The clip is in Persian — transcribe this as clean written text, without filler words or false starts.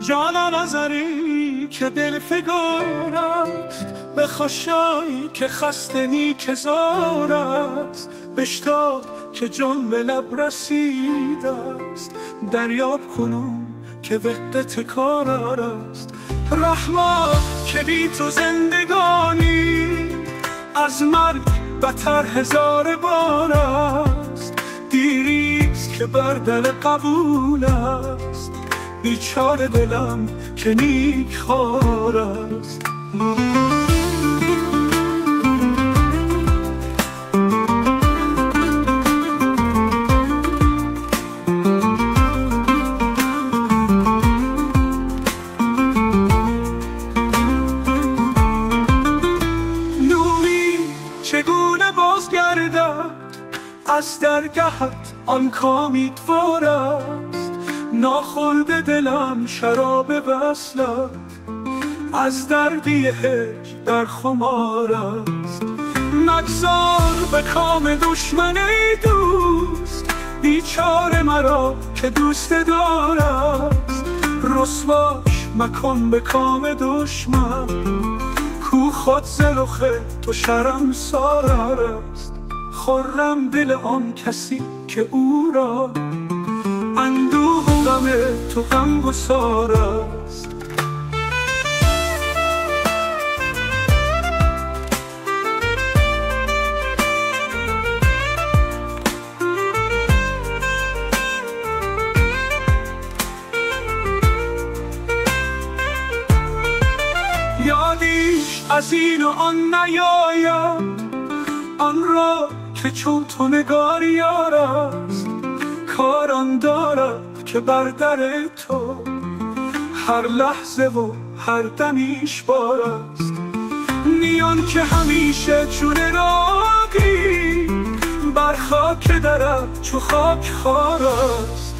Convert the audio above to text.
جانا نظری که دل فگارت به خوشایی که خستنی که زارت بشتاب که جان به لب رسیده است دریاب کنون که وحدت کار است رحمت که بی تو زندگانی از مرگ بتر هزار بار است دیریست که بر دل قبول است بیچاره دلم که نیک خوار است چگونه بازگردد از درگهت آن کامیدوار است ناخورده دلم شراب وصلت از دردی هجر در خمار است مگذار به کام دشمن ای دوست بیچاره مرا که دوست دار است رسواش مکن به کام دشمن کو خود ز رخ تو شرمسار است خرم دل آن کسی که او را اندوه و غم تو غمگسار است یادیش از این و آن نیاید آن را که چون تو نگاریار است کار آن دارد که بر در تو هر لحظه و هر دمیش بار است نیان که همیشه چون راقی بر خاک درت چو خاک خوار است